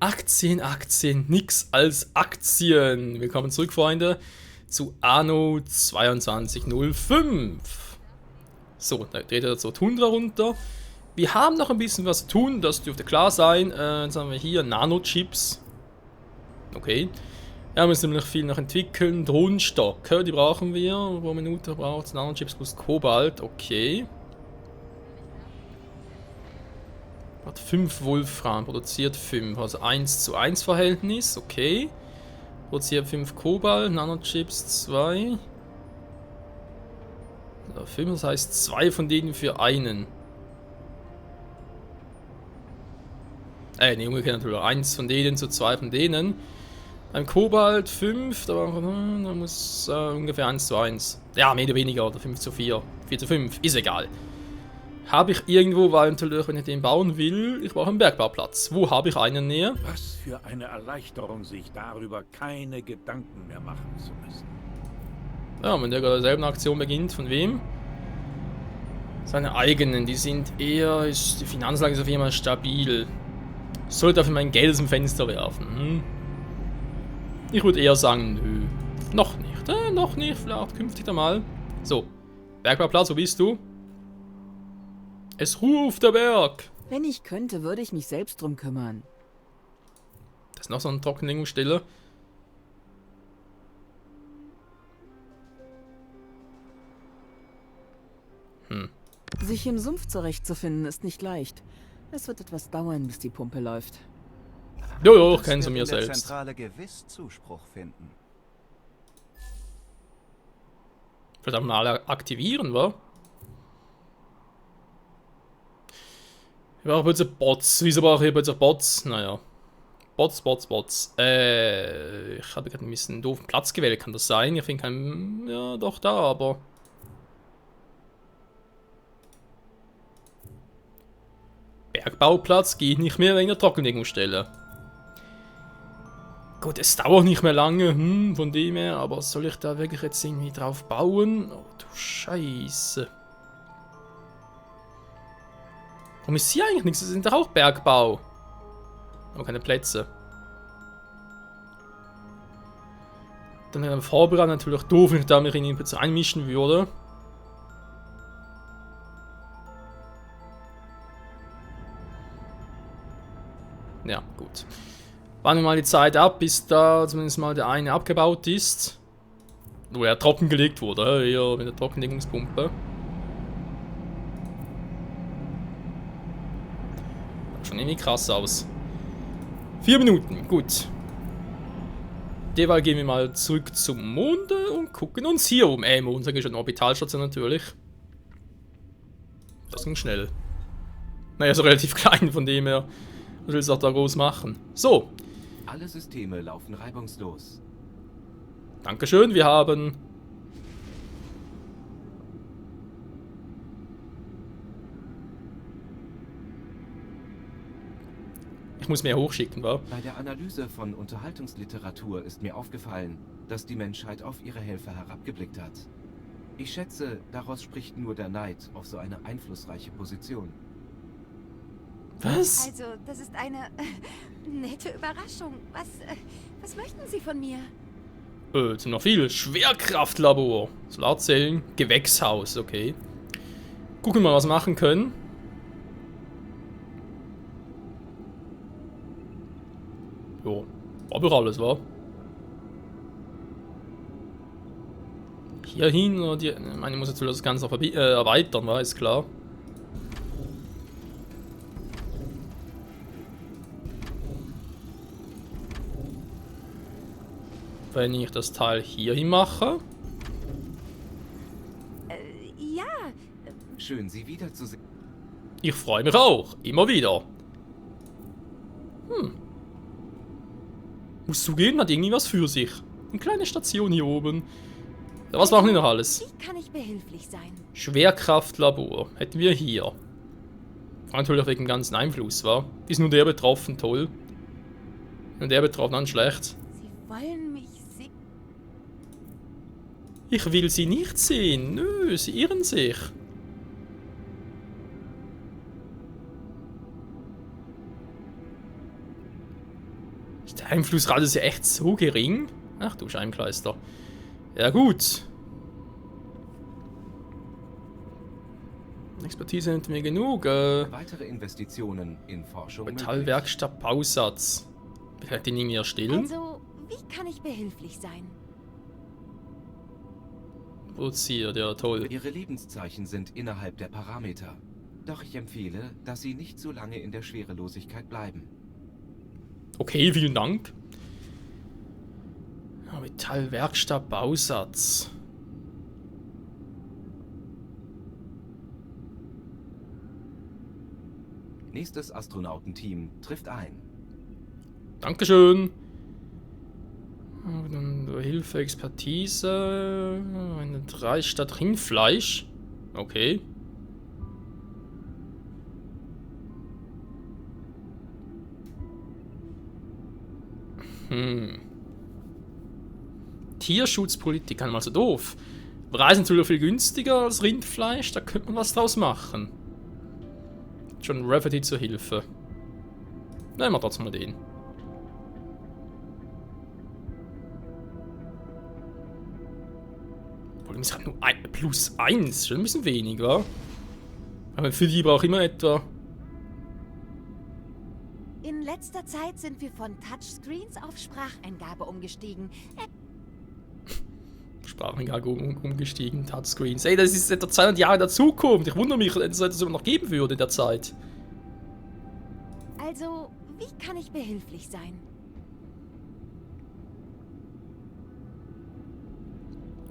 Aktien, Aktien, nix als Aktien. Willkommen zurück, Freunde, zu Anno 2205. So, da dreht er zur Tundra runter. Wir haben noch ein bisschen was zu tun, das dürfte klar sein. Jetzt haben wir hier Nanochips. Okay. Ja, wir müssen nämlich viel noch entwickeln. Drohnenstock, die brauchen wir. Pro Minute braucht es Nanochips plus Kobalt. Okay. Hat 5 Wolfram, produziert 5, also 1:1 Verhältnis, okay. Produziert 5 Kobalt, Nanochips 2. 5, das heißt 2 von denen für einen. Ne, umgekehrt natürlich. 1 von denen zu 2 von denen. Beim Kobalt 5, da muss ungefähr 1:1. Ja, mehr oder weniger, oder 5:4. 4:5, ist egal. Habe ich irgendwo, weil natürlich, wenn ich den bauen will, ich brauche einen Bergbauplatz. Wo habe ich einen näher? Was für eine Erleichterung, sich darüber keine Gedanken mehr machen zu müssen. Ja, wenn der bei derselben Aktion beginnt, von wem? Seine eigenen, die sind eher, die Finanzlage ist auf jeden Fall stabil. Ich sollte dafür mein Geld aus dem Fenster werfen. Ich würde eher sagen, nö. Noch nicht, noch nicht, vielleicht künftig einmal. So, Bergbauplatz, wo bist du? Es ruft der Berg! Wenn ich könnte, würde ich mich selbst drum kümmern. Das ist noch so eine Trockenlegungsstelle. Sich im Sumpf zurechtzufinden ist nicht leicht. Es wird etwas dauern, bis die Pumpe läuft. Jojo, ich kenne sie mir in der selbst. Zentrale gewiss Zuspruch finden. Vielleicht mal alle aktivieren, wa? Ich brauche jetzt Bots. Wieso brauche ich jetzt Bots? Naja. Bots. Ich habe gerade ein bisschen einen doofen Platz gewählt, kann das sein? Ich finde keinen. Ja, doch da, aber. Bergbauplatz geht nicht mehr wegen der Trockenlegungsstelle. Gut, es dauert nicht mehr lange, von dem her, aber soll ich da wirklich jetzt irgendwie drauf bauen? Oh, du Scheiße. Warum ist hier eigentlich nichts? Das sind doch auch Bergbau. Aber keine Plätze. Dann wäre der Vorbereiter natürlich doof, wenn ich da mich in den Plätze einmischen würde. Ja, gut. Warten wir mal die Zeit ab, bis da zumindest mal der eine abgebaut ist. Wo er trockengelegt wurde, hier mit der Trockenlegungspumpe. Schon irgendwie krass aus. 4 Minuten, gut. Derweil gehen wir mal zurück zum Monde und gucken uns hier um. Mond, sage ich schon, Orbitalstation natürlich. Das ging schnell. Naja, so relativ klein, von dem her. Was willst du auch da groß machen? So. Alle Systeme laufen reibungslos. Dankeschön, wir haben... Ich muss mehr hochschicken, wa? Bei der Analyse von Unterhaltungsliteratur ist mir aufgefallen, dass die Menschheit auf ihre Helfer herabgeblickt hat. Ich schätze, daraus spricht nur der Neid auf so eine einflussreiche Position. Was? Also, das ist eine nette Überraschung. Was möchten Sie von mir? Jetzt sind noch viel. Schwerkraftlabor. Solarzellen. Gewächshaus, okay. Gucken wir mal, was wir machen können. Jo, war doch alles, wa? Hier hin, oder die. Ich meine, ich muss natürlich das Ganze noch erweitern, war ist klar. Wenn ich das Teil hier hin mache. Ja, Schön, Sie wiederzusehen. Ich freue mich auch. Immer wieder. Muss zugeben, hat irgendwie was für sich. Eine kleine Station hier oben. Ja, was machen wir noch alles? wie kann ich behilflich sein? Schwerkraftlabor. Hätten wir hier. Natürlich wegen dem ganzen Einfluss, war. Ist nur der betroffen, toll. Und der betroffen, dann schlecht. Sie wollen mich sehen. Ich will sie nicht sehen. Nö, sie irren sich. Ist der Einflussradius ja echt so gering? Ach du Scheibenkleister. Ja gut. Expertise nimmt mir genug. Weitere Investitionen in Forschung Metallwerkstatt Bausatz. Ich kann den irgendwie erstellen. Also, wie kann ich behilflich sein? Produziert, ja toll. Ihre Lebenszeichen sind innerhalb der Parameter. Doch ich empfehle, dass Sie nicht so lange in der Schwerelosigkeit bleiben. Okay, vielen Dank. Ja, Metallwerkstatt Bausatz. Nächstes Astronautenteam trifft ein. Dankeschön. Dann Hilfe, Expertise. Eine 3 statt Rindfleisch. Okay. Tierschutzpolitik, kann mal so doof. Preise sind natürlich viel günstiger als Rindfleisch, da könnte man was draus machen. John Rafferty zur Hilfe. Nehmen wir trotzdem mal den. Problem ist halt nur +1, schon ein bisschen weniger. Aber für die brauche ich immer etwa. In letzter Zeit sind wir von Touchscreens auf Spracheingabe umgestiegen. Spracheingabe umgestiegen, Touchscreens. Ey, das ist etwa 200 Jahre in der Zukunft. Ich wundere mich, dass es immer noch geben würde in der Zeit. Also, wie kann ich behilflich sein?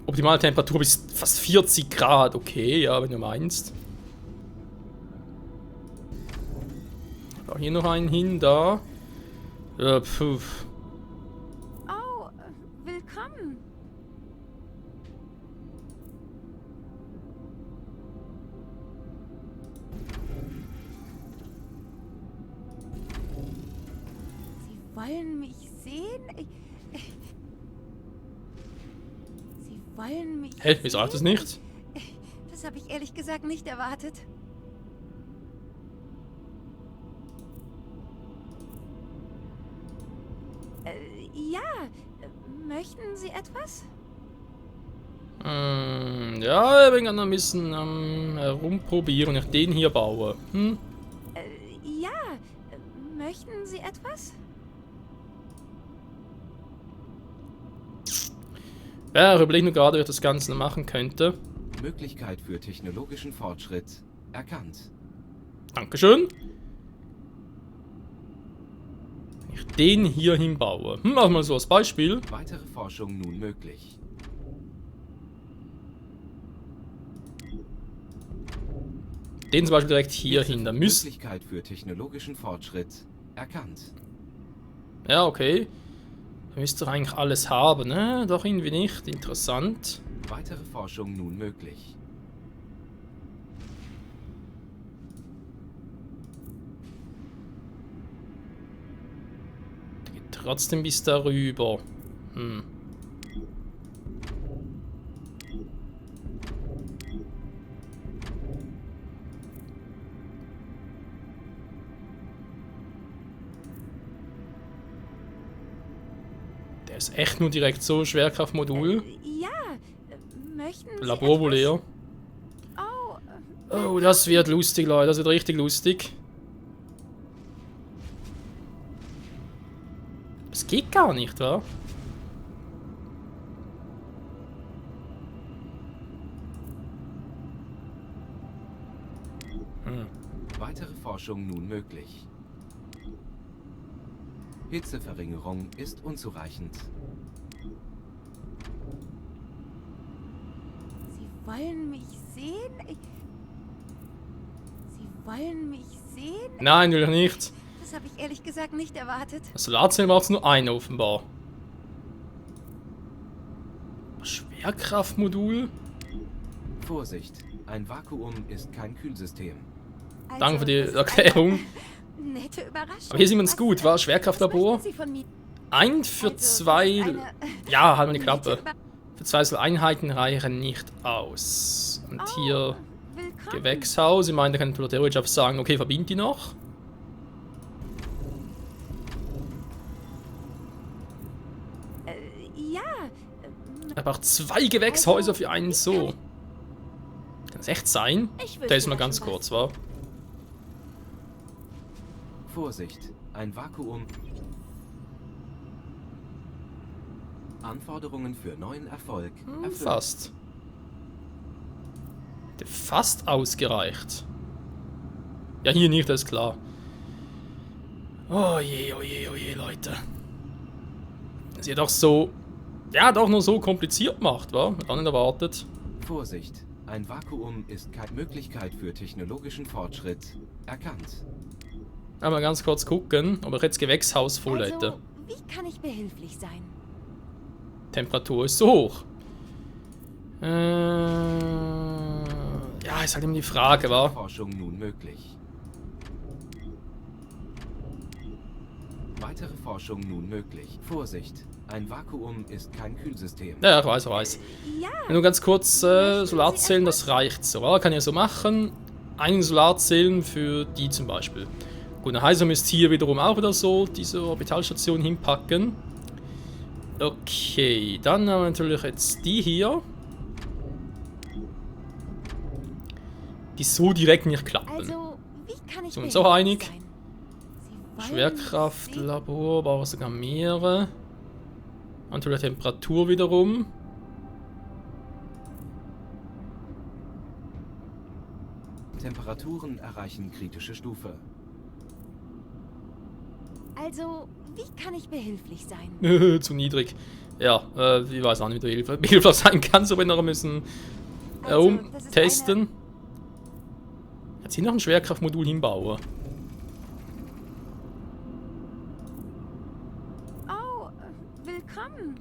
Optimale Temperatur bis fast 40 Grad. Okay, ja, wenn du meinst. Da hier noch einen hin, da. Ja, pf. Oh, willkommen. Sie wollen mich sehen? Sie wollen mich Hä, wieso hat es nicht? Das habe ich ehrlich gesagt nicht erwartet. Ja, möchten Sie etwas? Ja, ich bin noch ein bisschen herumprobieren, wenn ich den hier baue. Ja, möchten Sie etwas? Ja, ich überlege nur gerade, wie ich das Ganze noch machen könnte. Möglichkeit für technologischen Fortschritt erkannt. Dankeschön. Wenn ich den hier hinbaue. Machen wir so als Beispiel. Weitere Forschung nun möglich. Den zum Beispiel direkt hier hin. Da müsste. Möglichkeit für technologischen Fortschritt erkannt. Ja, okay. Da müsste doch eigentlich alles haben, ne? Doch irgendwie nicht. Interessant. Weitere Forschung nun möglich. Der geht trotzdem bis darüber. Der ist echt nur direkt so Schwerkraftmodul. Ja, möchten Sie Laborvoleur. Oh, das wird lustig, Leute. Das wird richtig lustig. Das geht gar nicht, wa? Weitere Forschung nun möglich. Hitzeverringerung ist unzureichend. Sie wollen mich sehen? Sie wollen mich sehen? Nein, will ich nicht. Das habe ich ehrlich gesagt nicht erwartet. Das Solarzellen braucht es nur eine offenbar. Schwerkraftmodul? Vorsicht, ein Vakuum ist kein Kühlsystem. Also, Danke für die das ist Erklärung. eine nette Überraschung. Aber hier sieht man es Was, gut, war Schwerkraftlabor. was möchten Sie von mir? Ein für Also, zwei. das ist Ja, halt mal die nette Klappe. Für zwei so Einheiten reichen nicht aus. Und hier Willkommen. Gewächshaus. Ich meine, da kann man theoretisch auch sagen, okay, verbind die noch. Ja. Er braucht 2 Gewächshäuser für einen so. Kann es echt sein? Ich wüsste Der ist mal da ganz schon kurz, wa? Vorsicht, ein Vakuum. Anforderungen für neuen Erfolg. erfüllt. Fast. Der fast ausgereicht. Ja, hier nicht, das ist klar. Oh je, Leute. Dass ihr doch so... Ja, doch nur so kompliziert macht, wa? Hat auch nicht erwartet. Vorsicht, ein Vakuum ist keine Möglichkeit für technologischen Fortschritt. Erkannt. Mal ganz kurz gucken, ob ich jetzt Gewächshaus voll hätte. Also, wie kann ich behilflich sein? Temperatur ist zu hoch. Ja, ist halt immer die Frage, wa? Forschung nun möglich. Weitere Forschung nun möglich. Vorsicht, ein Vakuum ist kein Kühlsystem. Ja, ich weiß. Ja. Nur ganz kurz, Solarzellen, das reicht so. Ja, kann ich so machen. Einen Solarzellen für die zum Beispiel. Gut, dann heißt, ihr müsst hier wiederum auch wieder so diese Orbitalstation hinpacken. Okay, dann haben wir natürlich jetzt die hier. Die so direkt nicht klappen. Also, wie kann ich Sind wir uns auch einig? sein? Sie wollen Schwerkraftlabor, brauchen wir sogar mehrere. Natürlich Temperatur wiederum. Temperaturen erreichen kritische Stufe. Also, wie kann ich behilflich sein? Zu niedrig. Ja, ich weiß auch nicht, wie du hilfreich sein kannst, aber wir noch müssen Also, das ist testen. Jetzt hier noch ein Schwerkraftmodul hinbauen. Oh, willkommen.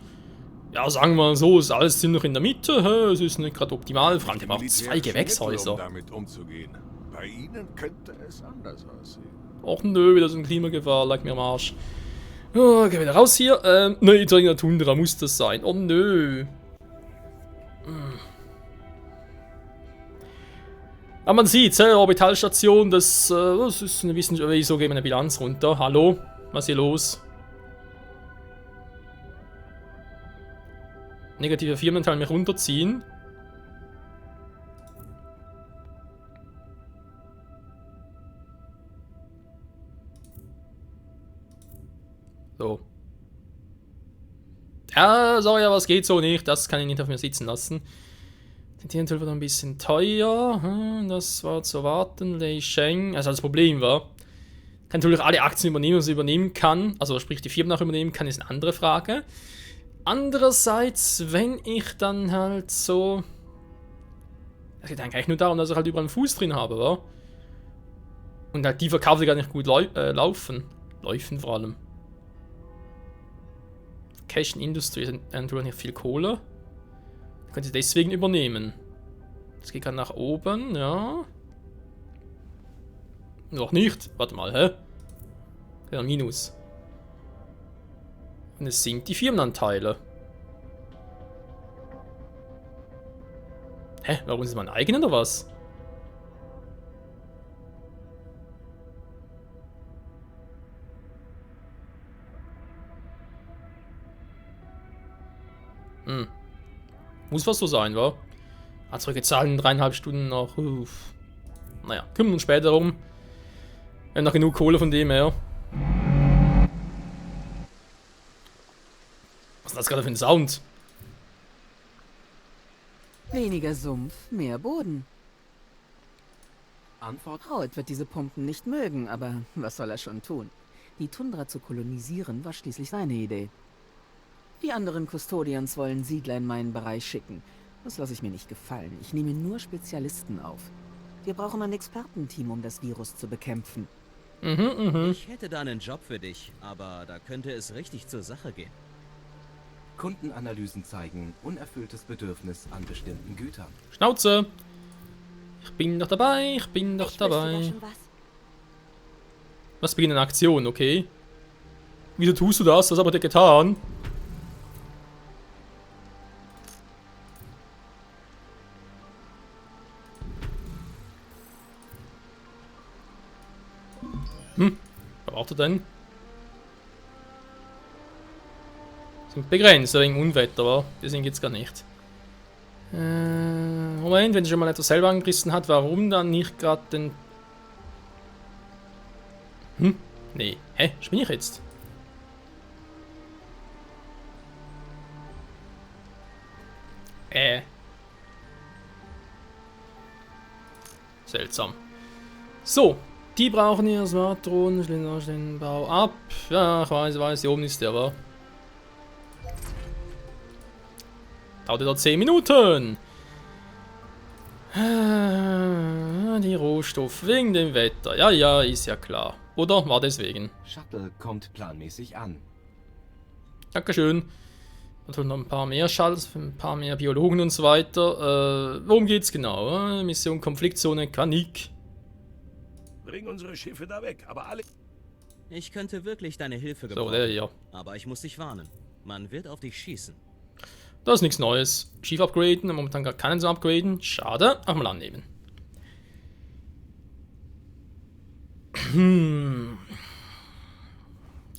Ja, sagen wir mal so, ist alles ziemlich in der Mitte. Es ist nicht gerade optimal. Vor allem, der braucht 2 Gewächshäuser. Um damit umzugehen. Bei Ihnen könnte es anders aussehen. Och nö, wieder so ein Klimagefahr, lag mir am Arsch. Oh, geh wieder raus hier. Ne, dringender Tundra muss das sein. Oh nö. Aber man sieht, Orbitalstation, das ist eine Wissenschaft. Wieso gehen wir eine Bilanz runter? Hallo? Was ist hier los? Negative Firmenanteil mich runterziehen. So. Ja, sorry, aber es geht so nicht. Das kann ich nicht auf mir sitzen lassen. Die TNT wird ein bisschen teuer. Das war zu erwarten. Lei Sheng. Also das Problem war, kann natürlich alle Aktien übernehmen, was er übernehmen kann. Also sprich, die Firma auch übernehmen kann, ist eine andere Frage. Andererseits, wenn ich dann halt so... Es geht eigentlich nur darum, dass ich halt überall einen Fuß drin habe, wa? Und halt die Verkaufe gar nicht gut laufen. Laufen vor allem. Cash Industry sind natürlich nicht viel Kohle. Könnt ihr deswegen übernehmen. Das geht gerade nach oben, ja. Noch nicht. Warte mal, hä? Ja, Minus. Und es sinkt die Firmenanteile. Hä? Warum ist es mein eigener oder was? Muss was so sein, wa? Zurückgezahlt in 3,5 Stunden noch. Uff. Naja, kümmern wir uns später um. Wir haben noch genug Kohle von dem her. Was ist das gerade für ein Sound? Weniger Sumpf, mehr Boden. Antwort. Howard wird diese Pumpen nicht mögen, aber was soll er schon tun? Die Tundra zu kolonisieren war schließlich seine Idee. Die anderen Custodians wollen Siedler in meinen Bereich schicken. Das lasse ich mir nicht gefallen. Ich nehme nur Spezialisten auf. Wir brauchen ein Expertenteam, um das Virus zu bekämpfen. Ich hätte da einen Job für dich, aber da könnte es richtig zur Sache gehen. Kundenanalysen zeigen unerfülltes Bedürfnis an bestimmten Gütern. Schnauze! Ich bin doch dabei, ich bin doch Ich wüsste da dabei. schon was. Was beginnt eine Aktion, okay? Wieso tust du das? Was hat er dir getan? Was braucht er denn? Sind begrenzt, wegen Unwetter, wa? Die sind jetzt gar nicht. Moment, wenn schon mal etwas selber angerissen hat, warum dann nicht gerade den... Nee. Hä? Spinne ich jetzt? Seltsam. So, die brauchen hier Smartdrohnen, den Bau ab. Ja, ich weiß, hier oben ist der, aber. Dauert da 10 Minuten. Die Rohstoffe wegen dem Wetter. Ja, ist ja klar. Oder war deswegen? Shuttle kommt planmäßig an. Dankeschön. Natürlich noch ein paar mehr Shuttles, ein paar mehr Biologen und so weiter. Worum geht's genau? Mission Konfliktzone Kanik. Bring unsere Schiffe da weg, aber alle... Ich könnte wirklich deine Hilfe So, gebrauchen. der hier. Aber ich muss dich warnen. Man wird auf dich schießen. Das ist nichts Neues. Schiff upgraden, momentan gar keinen zu upgraden. Schade, aber mal annehmen.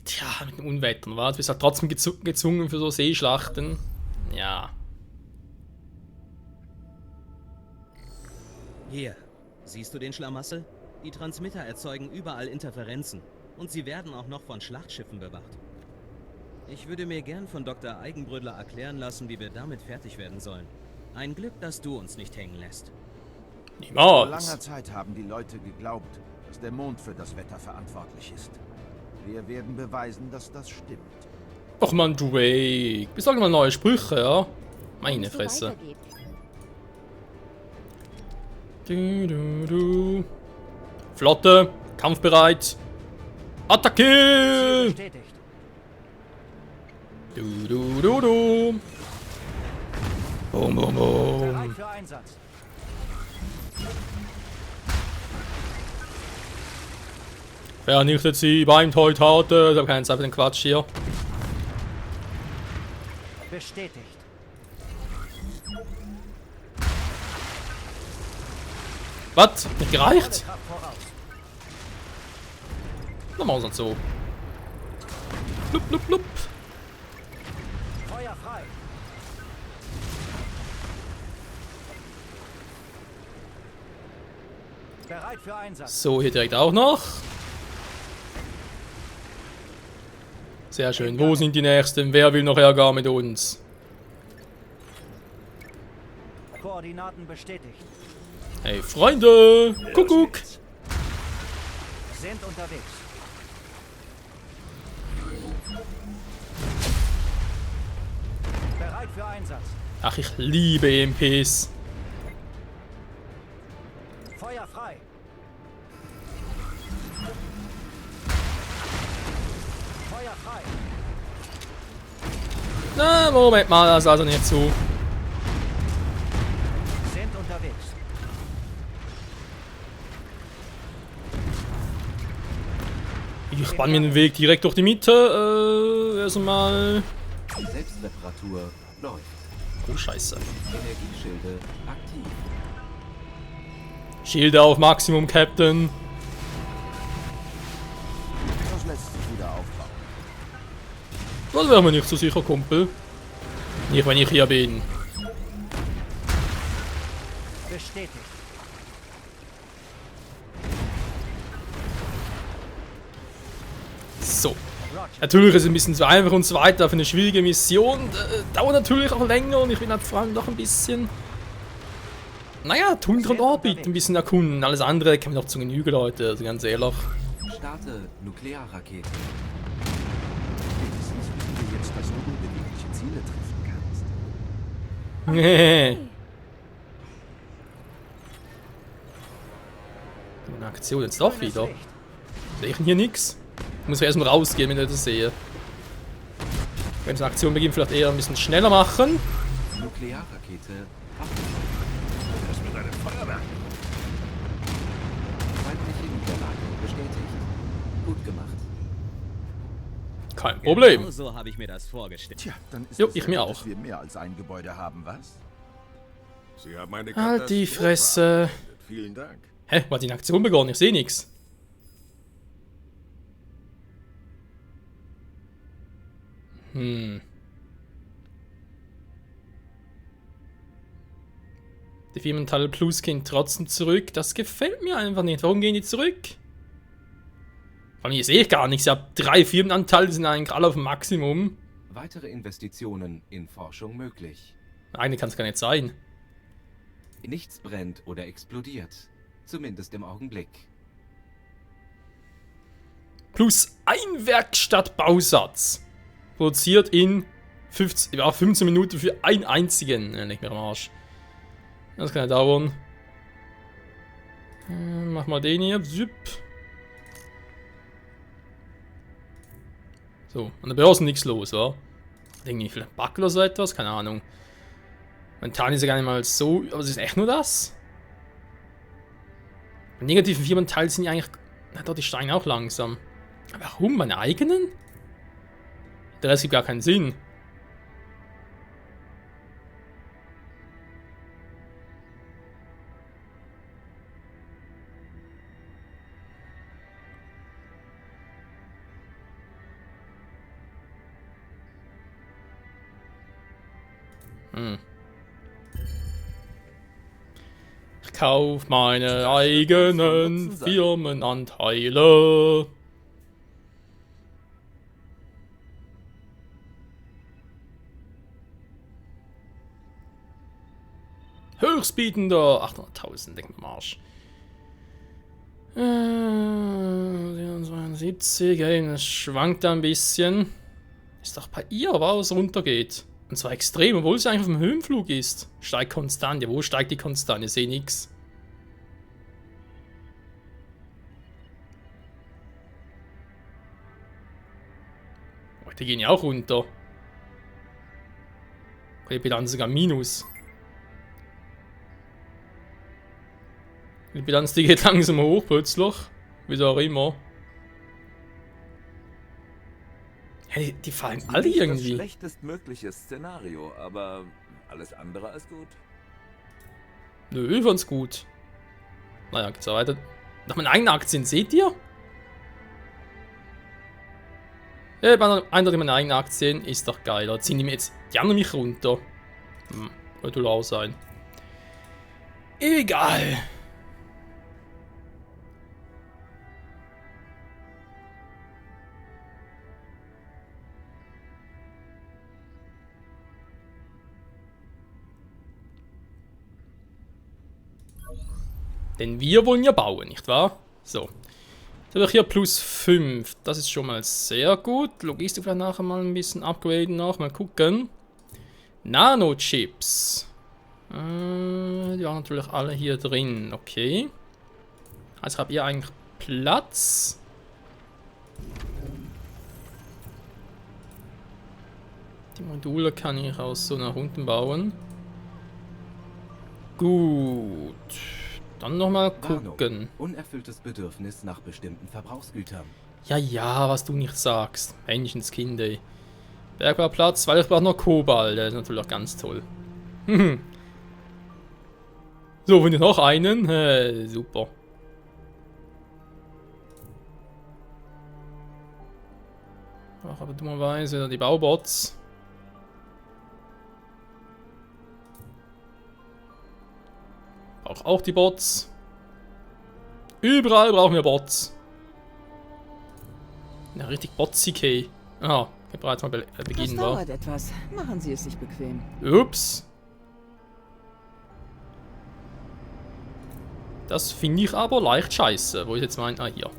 Tja, mit dem Unwettern, war. Du bist halt trotzdem gezwungen für so Seeschlachten. Ja. Hier, siehst du den Schlamassel? Die Transmitter erzeugen überall Interferenzen. Und sie werden auch noch von Schlachtschiffen bewacht. Ich würde mir gern von Dr. Eigenbrödler erklären lassen, wie wir damit fertig werden sollen. Ein Glück, dass du uns nicht hängen lässt. Vor Niemals. langer Zeit haben die Leute geglaubt, dass der Mond für das Wetter verantwortlich ist. Wir werden beweisen, dass das stimmt. Och man, Drake. Wir sagen mal neue Sprüche, ja? Meine Fresse. Du. Flotte, kampfbereit. Attacke! Bestätigt. Du. Boom. Bereit für Einsatz. Vernichtet sie beim Teutate. Ich habe keine Zeit für den Quatsch hier. Bestätigt. Was? Nicht gereicht? Volle Kraft voraus. Dann machen wir es halt so. Blub. Feuer frei. Bereit für Einsatz. So, hier direkt auch noch. Sehr schön. Wo sind die Nächsten? Wer will noch Ärger mit uns? Koordinaten bestätigt. Hey, Freunde! Kuckuck! Sind unterwegs. Bereit für Einsatz. Ach, ich liebe EMPs. Feuer frei. Feuer frei. Na, Moment mal, das ist also nicht zu. Sind unterwegs. Ich spann mir den Weg direkt durch die Mitte. Erstmal. Selbstreparatur läuft. Oh, Scheiße. Energieschilde aktiv. Schilde auf Maximum, Captain. Das lässt sich wieder aufbauen. Das wäre mir nicht so sicher, Kumpel. Nicht, wenn ich hier bin. Bestätigt. So. Natürlich ist es ein bisschen zu einfach und so weiter für eine schwierige Mission. Dauert natürlich auch länger und ich bin halt vor allem noch ein bisschen... Naja, Tundra und Orbit ein bisschen erkunden. Alles andere kann man noch zu Genüge, Leute. Also ganz ehrlich. Starte Nuklearrakete. Wenigstens wissen wir jetzt, dass du unbewegliche Ziele treffen kannst. Nee. Eine Aktion jetzt doch wieder. Sehe ich denn hier nichts? Ich muss erstmal rausgehen, wenn ich das sehe. Wenn es eine Aktion beginnt, vielleicht eher ein bisschen schneller machen. Nuklearrakete ab. Das mit einem Feuerwerk. Feindliche Niederlage bestätigt. Gut gemacht. Kein Problem. Genau so habe ich mir das vorgestellt. Tja, dann ist Jo, es ich ja mir gut, auch. dass wir mehr als ein Gebäude haben, was? Sie haben eine Halt die Katastrophe Fresse. verhindert. Vielen Dank. Hä? War die Aktion begonnen? Ich sehe nichts. Die Firmenteile Plus gehen trotzdem zurück. Das gefällt mir einfach nicht. Warum gehen die zurück? Vor allem, hier sehe ich gar nichts. Ich habe 3 Firmenanteile, die sind eigentlich alle auf dem Maximum. Weitere Investitionen in Forschung möglich. Eine kann es gar nicht sein. Nichts brennt oder explodiert. Zumindest im Augenblick. Plus ein Werkstattbausatz. Produziert in 15 Minuten für einen einzigen. Nicht mehr am Arsch. Das kann ja dauern. Mach mal den hier. Zip. So, an der Börse nichts los, wa? Irgendwie vielleicht Bug oder so etwas, keine Ahnung. Momentan ist ja gar nicht mal so. Aber es ist echt nur das? Die negativen Firmenteile sind ja eigentlich. Na doch, die steigen auch langsam. Aber warum? Meine eigenen? Der Rest gibt gar keinen Sinn. Ich kauf meine eigenen Firmenanteile. Höchstbietender 800.000, denk mal Marsch. 72, ey, das schwankt ein bisschen. Ist doch bei ihr, wa, was runtergeht. Und zwar extrem, obwohl sie eigentlich auf dem Höhenflug ist. Steigt konstant. Ja, wo steigt die konstant? Ich sehe nix. Oh, die gehen ja auch runter. Die Bilanz sogar minus. Die Bilanz, die geht langsam hoch plötzlich. Wie auch immer. Hey, die fallen alle irgendwie. Das schlechtestmögliche Szenario, aber alles andere als gut. Nö, ich fand's gut. Naja, geht's weiter. Nach meinen eigenen Aktien, seht ihr? Ja, bei einer meiner eigenen Aktien ist doch geil. Da ziehen die mir jetzt die anderen mich runter. Könnte wohl auch sein. Egal. Denn wir wollen ja bauen, nicht wahr? So. Jetzt habe ich hier plus 5. Das ist schon mal sehr gut. Logistik vielleicht nachher mal ein bisschen upgraden noch. Mal gucken. Nanochips. Die waren natürlich alle hier drin. Okay. Also habt ihr eigentlich Platz. Die Module kann ich aus so nach unten bauen. Gut. Dann nochmal gucken. Unerfülltes Bedürfnis nach bestimmten Verbrauchsgütern. Ja, was du nicht sagst. Menschenskind, ey. Bergbauplatz, weil ich brauche noch Kobalt. Der ist natürlich auch ganz toll. So, wenn ihr noch einen. Super. Ach, aber dummerweise die Baubots. Auch die Bots. Überall brauchen wir Bots. Ja, richtig Botsike. Aha, ich kann bereits mal beginnen. Das dauert etwas. Machen Sie es sich bequem. Ups. Das finde ich aber leicht scheiße. Wo ich jetzt meine. Ah, hier.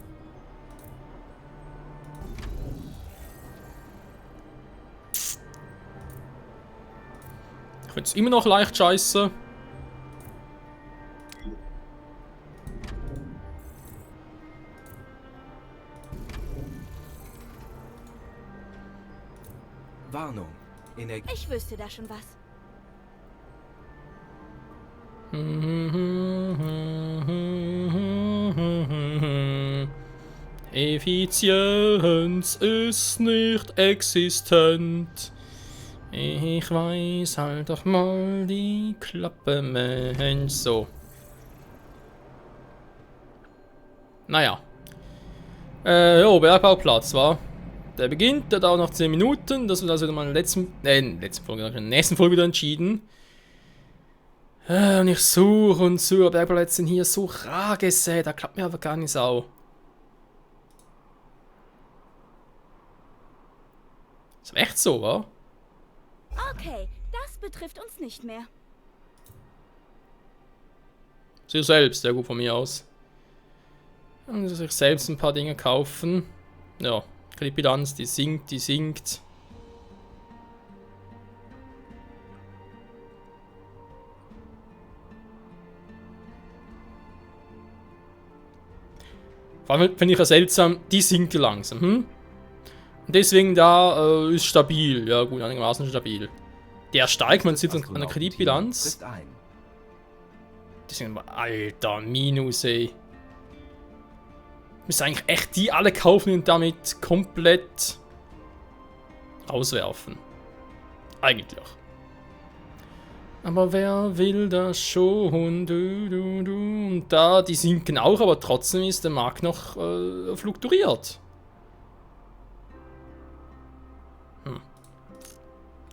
Ich finde es immer noch leicht scheiße. Warnung. Energie. Ich wüsste da schon was. Effizienz ist nicht existent. Ich weiß, halt doch mal die Klappe, Mensch. So. Naja. Jo, Bergbauplatz, war. Der beginnt, der dauert noch 10 Minuten. Das wird also wieder mal in der nächsten Folge wieder entschieden. Und ich suche und suche. Bergbauleute sind hier so rar gesät. Da klappt mir aber gar nicht Sau. Ist echt so, wa? Okay, das betrifft uns nicht mehr. Sich selbst, sehr gut von mir aus. Und sich selbst ein paar Dinge kaufen. Ja, Kreditbilanz, die sinkt, die sinkt. Vor allem finde ich ja seltsam, die sinkt langsam. Und deswegen da ist stabil. Ja gut, einigermaßen stabil. Der steigt, man sieht an der Kreditbilanz. Die sind aber, alter, Minus, ey. Müssen eigentlich echt die alle kaufen und damit komplett rauswerfen. Eigentlich. Aber wer will das schon? Und da, die sinken auch, aber trotzdem ist der Markt noch fluktuiert.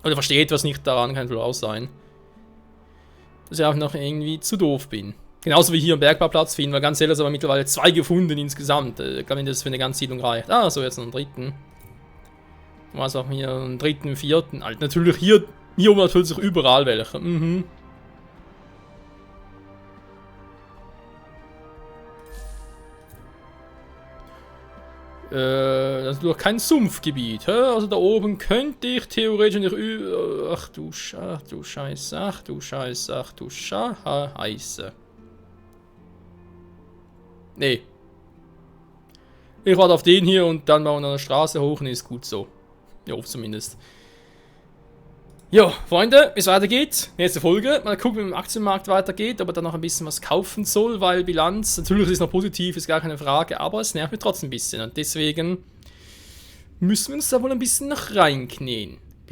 Oder versteht was nicht daran, kann wohl auch sein. Dass ich auch noch irgendwie zu doof bin. Genauso wie hier am Bergbauplatz finden, weil ganz ehrlich, aber mittlerweile 2 gefunden insgesamt. Ich glaube nicht, dass das für eine ganze Siedlung reicht. Ah, so jetzt noch einen dritten. Was auch hier einen dritten, vierten. Halt natürlich hier oben natürlich überall welche. Das ist doch kein Sumpfgebiet. Hä? Also da oben könnte ich theoretisch nicht ach du Scheiße, ach du Scheiße, ach du Scheiße. Nee. Ich warte auf den hier und dann bauen wir an der Straße hoch und ist gut so. Ja, zumindest. Jo, Freunde, wie es weitergeht. Nächste Folge. Mal gucken, wie es im Aktienmarkt weitergeht, ob er dann noch ein bisschen was kaufen soll, weil Bilanz, natürlich ist es noch positiv, ist gar keine Frage, aber es nervt mich trotzdem ein bisschen. Und deswegen müssen wir uns da wohl ein bisschen noch reinknien.